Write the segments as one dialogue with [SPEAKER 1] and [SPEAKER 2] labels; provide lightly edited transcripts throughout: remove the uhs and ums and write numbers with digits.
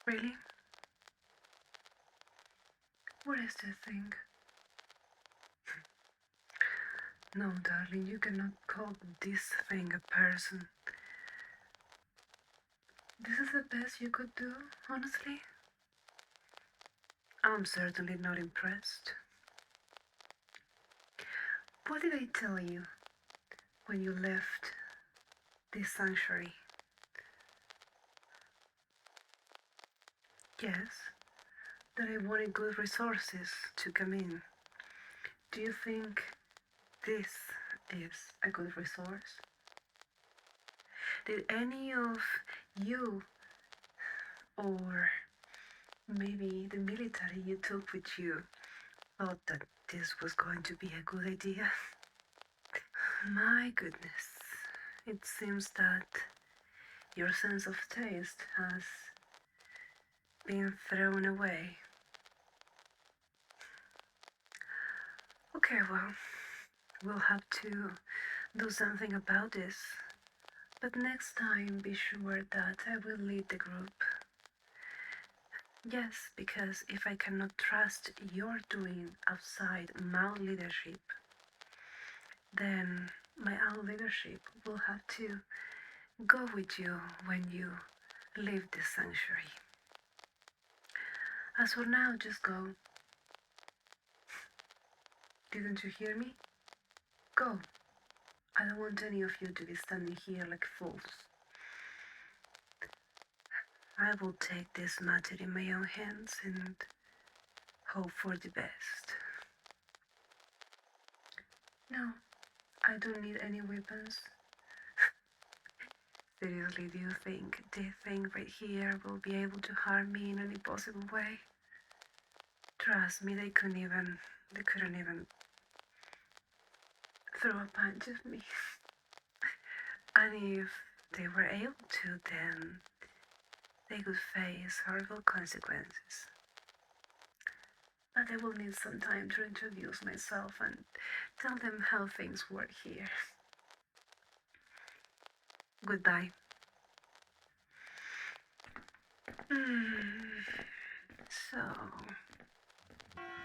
[SPEAKER 1] Really? What is this thing? No, darling, you cannot call this thing a person. This is the best you could do, honestly? I'm certainly not impressed. What did I tell you when you left this sanctuary? Yes, that I wanted good resources to come in. Do you think this is a good resource? Did any of you, or maybe the military you took with you, thought that this was going to be a good idea? My goodness, it seems that your sense of taste has been thrown away. Okay, well, we'll have to do something about this. But next time, be sure that I will lead the group. Yes, because if I cannot trust your doing outside my leadership, then my own leadership will have to go with you when you leave this sanctuary. As for now, just go. Didn't you hear me? Go. I don't want any of you to be standing here like fools. I will take this matter in my own hands and hope for the best. No, I don't need any weapons. Seriously, do you think this thing right here will be able to harm me in any possible way? Trust me, they couldn't even throw a punch at me. And if they were able to, then they could face horrible consequences. But I will need some time to introduce myself and tell them how things work here. Goodbye. So,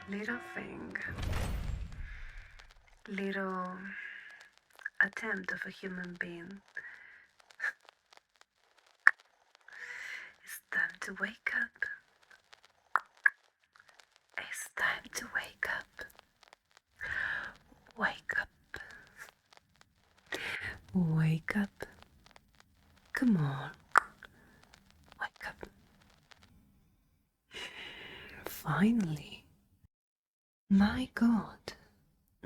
[SPEAKER 1] little thing, little attempt of a human being. It's time to wake up. It's time to wake up. Wake up. Wake up. Come on. Wake up. Finally. My God.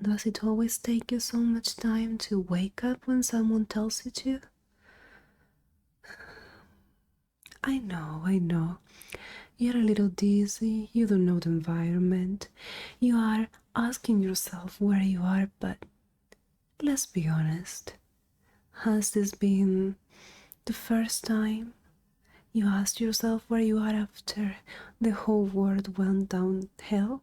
[SPEAKER 1] Does it always take you so much time to wake up when someone tells you to? I know. You're a little dizzy, you don't know the environment. You are asking yourself where you are, but let's be honest. Has this been the first time you asked yourself where you are after the whole world went downhill?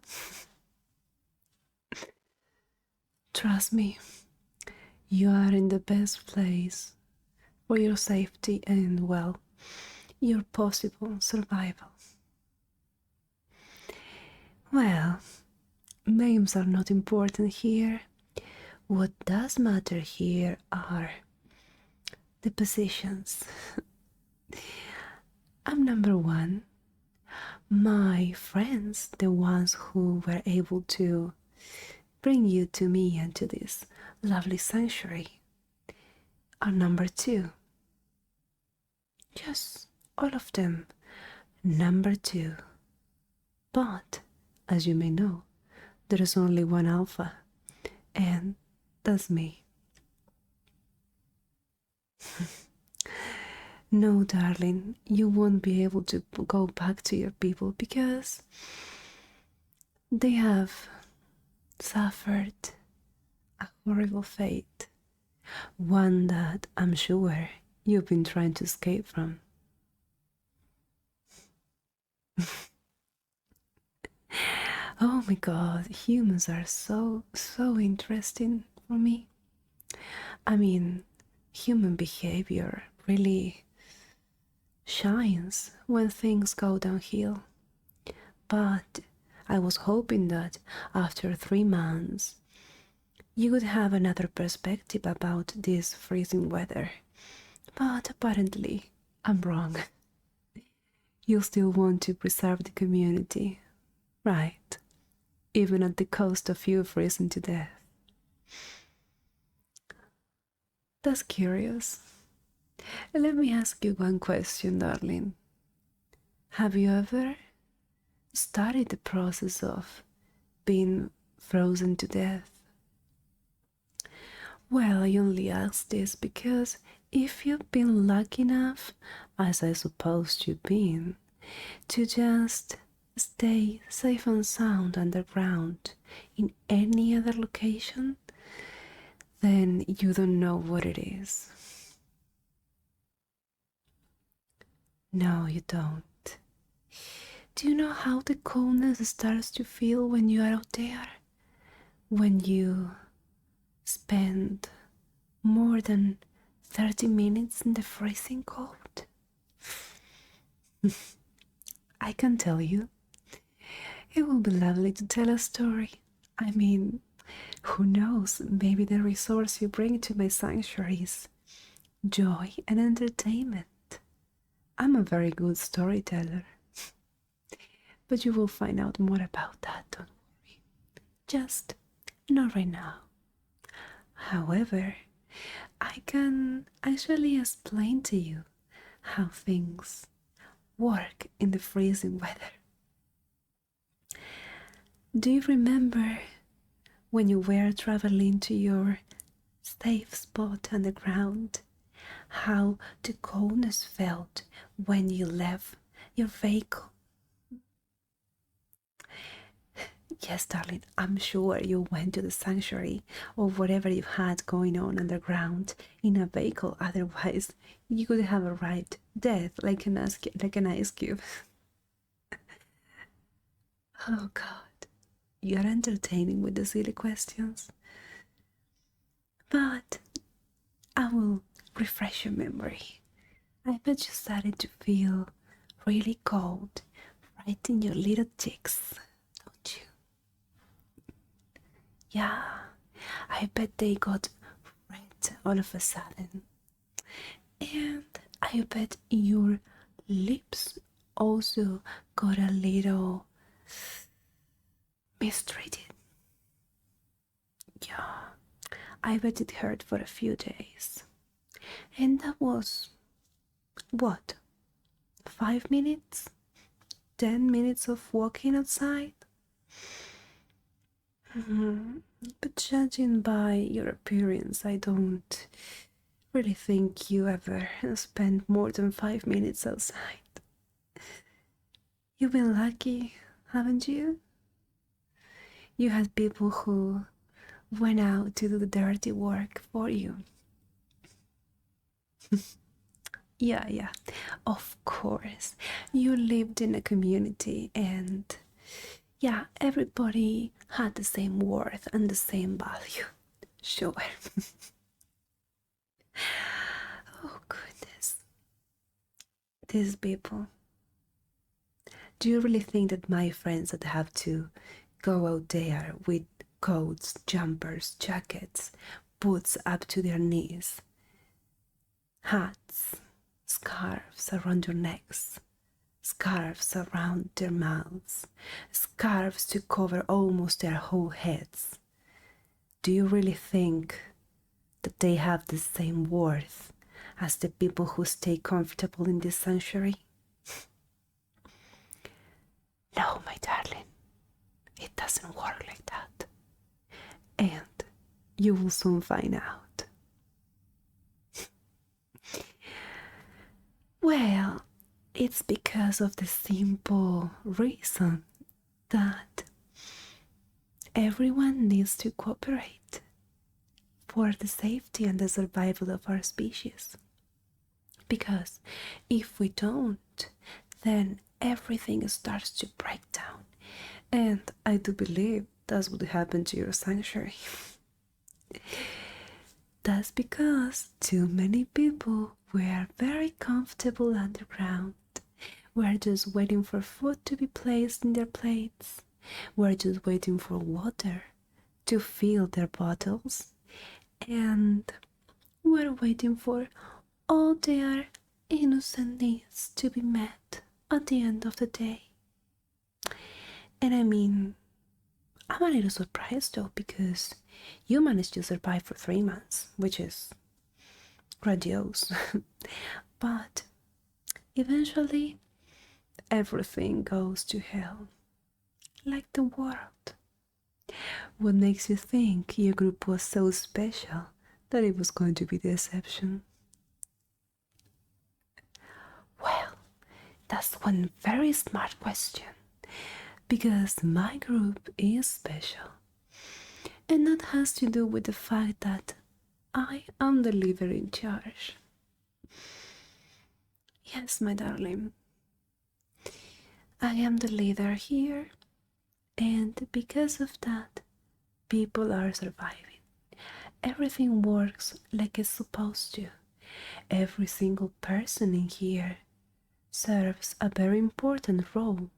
[SPEAKER 1] Trust me, you are in the best place for your safety and, well, your possible survival. Well, names are not important here. What does matter here are the positions. I'm number one. My friends, the ones who were able to bring you to me and to this lovely sanctuary, are number two. Yes, all of them, number two. But, as you may know, there is only one alpha, and that's me. No, darling, you won't be able to go back to your people because they have suffered a horrible fate, one that I'm sure you've been trying to escape from. Oh my God, humans are so interesting for me. I mean, human behavior really shines when things go downhill. But I was hoping that after 3 months you would have another perspective about this freezing weather. But apparently, I'm wrong. You still want to preserve the community, right? Even at the cost of you freezing to death. That's curious. Let me ask you one question, darling. Have you ever started the process of being frozen to death? Well, I only ask this because if you've been lucky enough, as I suppose you've been, to just stay safe and sound underground in any other location, then you don't know what it is. No, you don't. Do you know how the coldness starts to feel when you are out there? When you spend more than 30 minutes in the freezing cold? I can tell you. It will be lovely to tell a story. I mean, who knows, maybe the resource you bring to my sanctuary is joy and entertainment. I'm a very good storyteller. But you will find out more about that, don't worry. Just not right now. However, I can actually explain to you how things work in the freezing weather. Do you remember when you were traveling to your safe spot underground, how the coldness felt when you left your vehicle? Yes, darling, I'm sure you went to the sanctuary or whatever you had going on underground in a vehicle. Otherwise, you could have arrived dead like an ice cube. Oh, God, you're entertaining with the silly questions. But I will refresh your memory. I bet you started to feel really cold right in your little cheeks, don't you? Yeah, I bet they got red all of a sudden. And I bet your lips also got a little mistreated. Yeah, I bet it hurt for a few days. And that was, what, 5 minutes? 10 minutes of walking outside? But judging by your appearance, I don't really think you ever spent more than 5 minutes outside. You've been lucky, haven't you? You had people who went out to do the dirty work for you. Yeah, of course. You lived in a community and yeah, everybody had the same worth and the same value. Sure. Oh, goodness. These people. Do you really think that my friends that have to go out there with coats, jumpers, jackets, boots up to their knees, hats, scarves around their necks, scarves around their mouths, scarves to cover almost their whole heads? Do you really think that they have the same worth as the people who stay comfortable in this sanctuary? No, my darling, it doesn't work like that. And you will soon find out. Well, it's because of the simple reason that everyone needs to cooperate for the safety and the survival of our species. Because if we don't, then everything starts to break down. And I do believe that's what happened to your sanctuary. That's because too many people We're very comfortable underground. We're just waiting for food to be placed in their plates. We're just waiting for water to fill their bottles. And we're waiting for all their innocent needs to be met at the end of the day. And I mean, I'm a little surprised though, because you managed to survive for 3 months, which is grandiose. But eventually, everything goes to hell, like the world. What makes you think your group was so special that it was going to be deception? Well, that's one very smart question, because my group is special, and that has to do with the fact that I am the leader in charge. Yes, my darling, I am the leader here, and because of that, people are surviving. Everything works like it's supposed to. Every single person in here serves a very important role.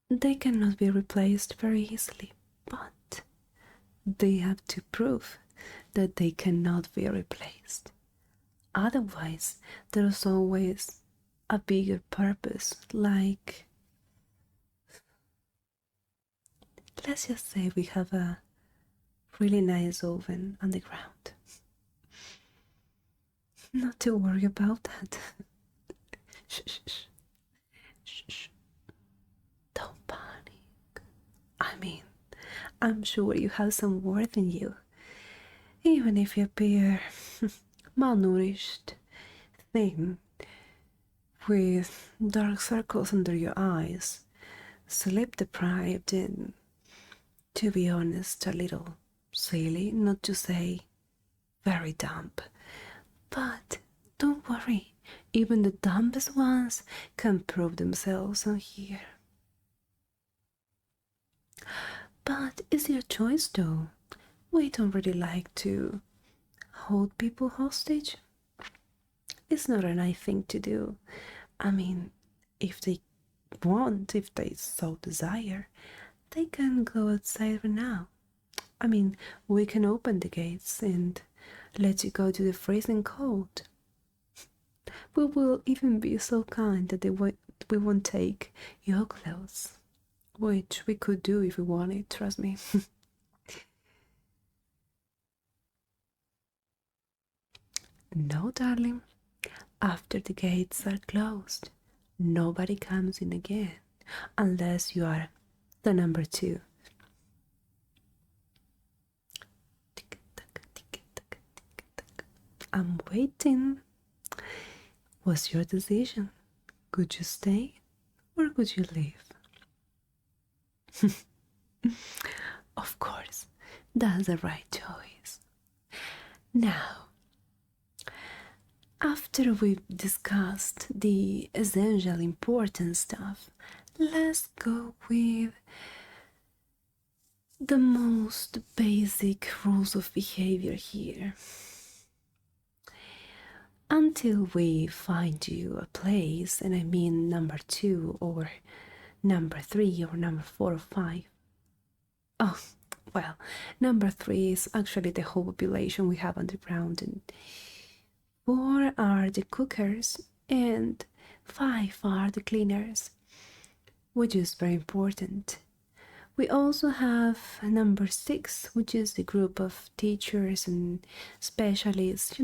[SPEAKER 1] They cannot be replaced very easily, but they have to prove that they cannot be replaced. Otherwise, there's always a bigger purpose, like, let's just say we have a really nice oven on the ground. Not to worry about that. Shh, shh, shh. Shh, shh. Don't panic. I mean, I'm sure you have some worth in you. Even if you appear malnourished, thin, with dark circles under your eyes, sleep deprived, and, to be honest, a little silly, not to say very dumb. But don't worry, even the dumbest ones can prove themselves on here. But it's your choice though. We don't really like to hold people hostage. It's not a nice thing to do. I mean, if they want, if they so desire, they can go outside right now. I mean, we can open the gates and let you go to the freezing cold. We will even be so kind that we won't take your clothes, which we could do if we wanted, trust me. No, darling. After the gates are closed, nobody comes in again unless you are the number 2. I'm waiting. What's your decision? Could you stay or could you leave? Of course, that's the right choice. Now, after we've discussed the essential important stuff, let's go with the most basic rules of behavior here. Until we find you a place, and I mean number 2 or number 3 or number 4 or 5. Oh, well, number 3 is actually the whole population we have underground, and 4 are the cookers, and 5 are the cleaners, which is very important. We also have number 6, which is the group of teachers and specialists,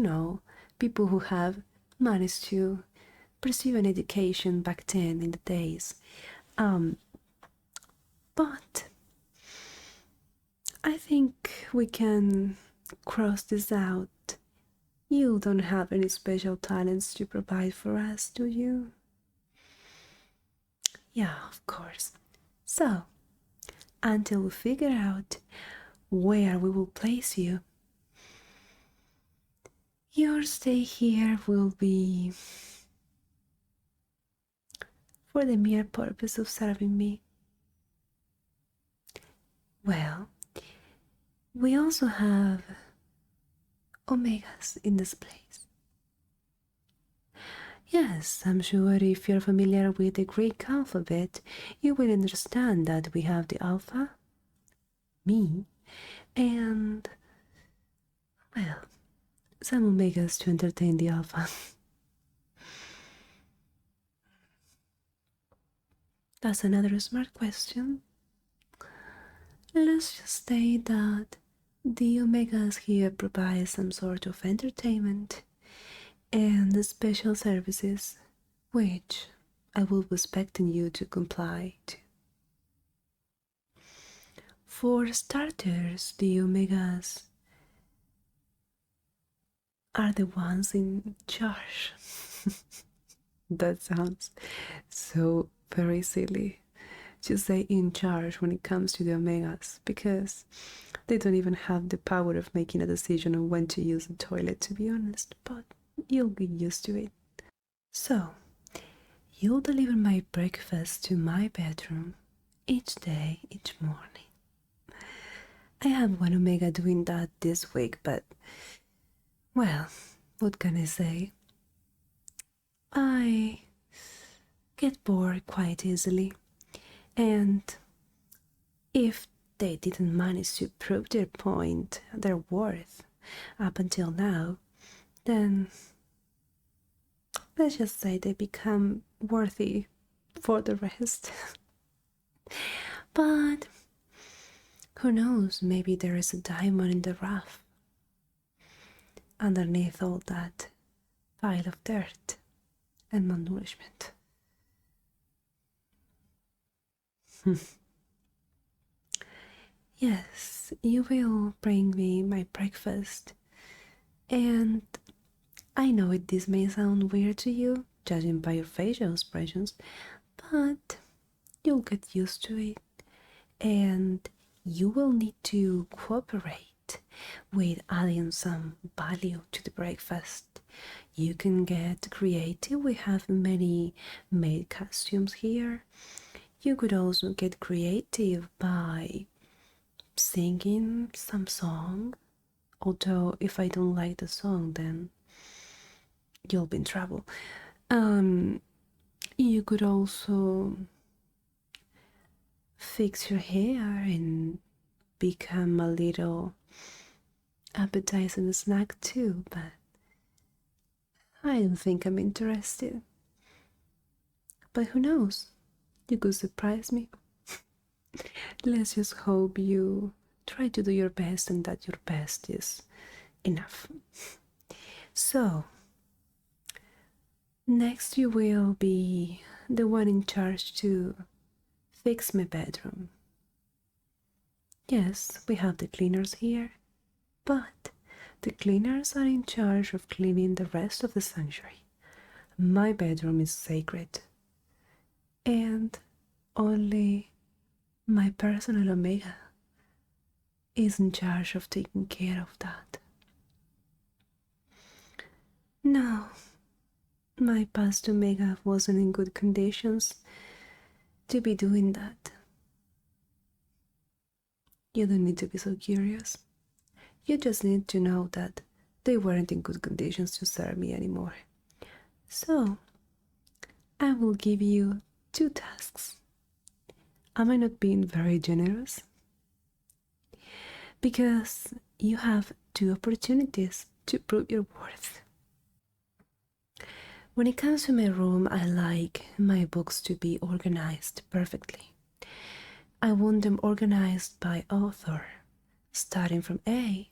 [SPEAKER 1] people who have managed to pursue an education back then in the days. But I think we can cross this out. You don't have any special talents to provide for us, do you? Yeah, of course. So, until we figure out where we will place you, your stay here will be for the mere purpose of serving me. Well, we also have omegas in this place. Yes, I'm sure if you're familiar with the Greek alphabet, you will understand that we have the alpha, me, and, well, some omegas to entertain the alpha. That's another smart question. Let's just say that the omegas here provide some sort of entertainment and special services, which I will be expecting you to comply to. For starters, the omegas are the ones in charge. That sounds so very silly to say in charge when it comes to the omegas, because they don't even have the power of making a decision on when to use the toilet, to be honest, but you'll get used to it. So, you'll deliver my breakfast to my bedroom each day, each morning. I have one omega doing that this week, but, well, what can I say? I get bored quite easily, and if they didn't manage to prove their point, their worth, up until now, then let's just say they become worthy for the rest. But who knows, maybe there is a diamond in the rough underneath all that pile of dirt and malnourishment. Yes, you will bring me my breakfast, and I know this may sound weird to you, judging by your facial expressions, but you'll get used to it, and you will need to cooperate with adding some value to the breakfast. You can get creative. We have many made costumes here. You could also get creative by singing some song, although if I don't like the song, then you'll be in trouble. You could also fix your hair and become a little appetizing snack too, but I don't think I'm interested. But who knows? You could surprise me. Let's just hope you try to do your best and that your best is enough. So, next you will be the one in charge to fix my bedroom. Yes, we have the cleaners here, but the cleaners are in charge of cleaning the rest of the sanctuary. My bedroom is sacred, and only my personal Omega is in charge of taking care of that. No, my past Omega wasn't in good conditions to be doing that. You don't need to be so curious. You just need to know that they weren't in good conditions to serve me anymore. So, I will give you 2 tasks. Am I not being very generous? Because you have 2 opportunities to prove your worth. When it comes to my room, I like my books to be organized perfectly. I want them organized by author, starting from A,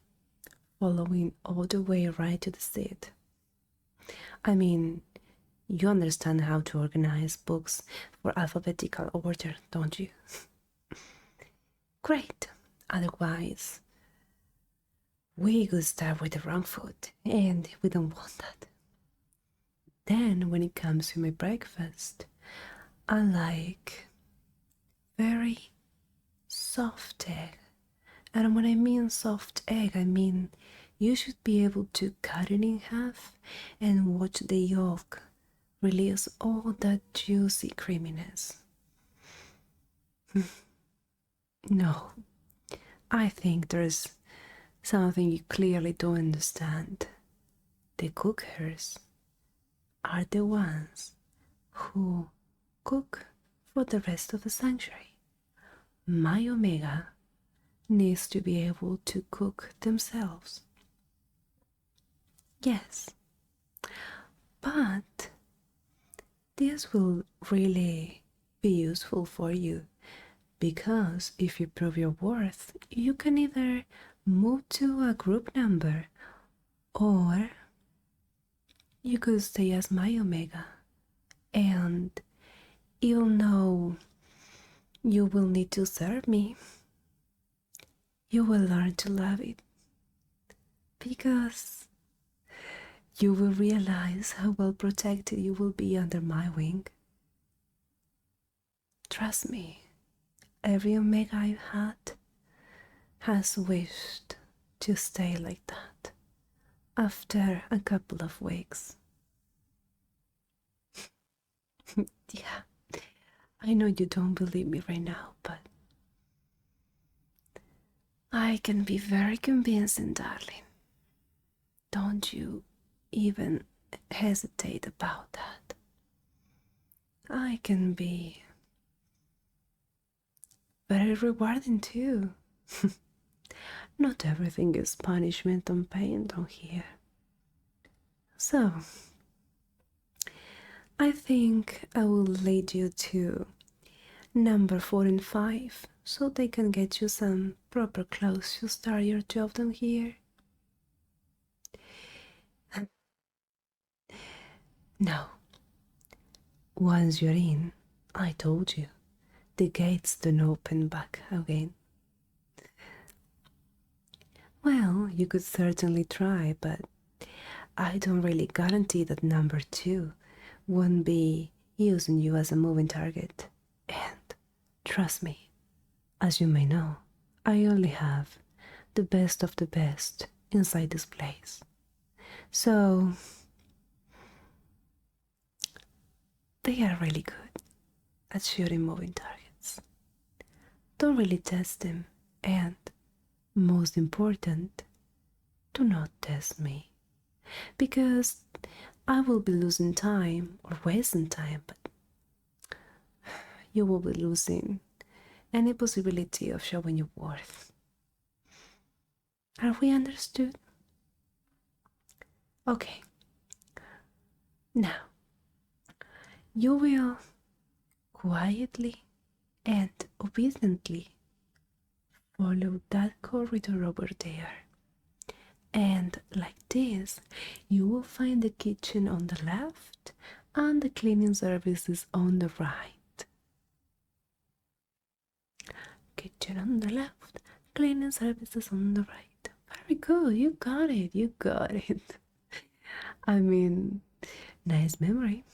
[SPEAKER 1] following all the way right to the Z. I mean, you understand how to organize books for alphabetical order, don't you? Great. Otherwise, we could start with the wrong foot, and we don't want that. Then, when it comes to my breakfast, I like very soft egg. And when I mean soft egg, I mean you should be able to cut it in half and watch the yolk release all that juicy creaminess. No, I think there's something you clearly don't understand. The cookers are the ones who cook for the rest of the sanctuary. My Omega needs to be able to cook themselves. Yes, but this will really be useful for you because if you prove your worth, you can either move to a group number or you could stay as my Omega, and even though you will need to serve me, you will learn to love it because you will realize how well protected you will be under my wing. Trust me, every Omega I've had has wished to stay like that after a couple of weeks. Yeah, I know you don't believe me right now, but I can be very convincing, darling. Don't you even hesitate about that. I can be very rewarding too. Not everything is punishment and pain down here. So, I think I will lead you to number 4 and 5 so they can get you some proper clothes to start your job down here. No. Once you're in, I told you, the gates don't open back again. Well, you could certainly try, but I don't really guarantee that number 2 won't be using you as a moving target. And trust me, as you may know, I only have the best of the best inside this place. So, they are really good at shooting moving targets. Don't really test them, and most important, do not test me, because I will be losing time or wasting time, but you will be losing any possibility of showing your worth. Are we understood? Okay. Now, you will quietly and obediently follow that corridor over there. And like this, you will find the kitchen on the left and the cleaning services on the right. Kitchen on the left, cleaning services on the right. Very good, you got it, you got it. I mean, nice memory.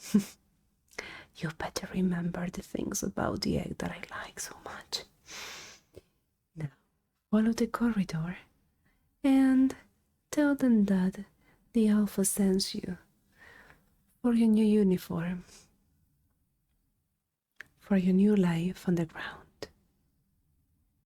[SPEAKER 1] You better remember the things about the egg that I like so much. Now, follow the corridor and tell them that the Alpha sends you for your new uniform, for your new life on the ground.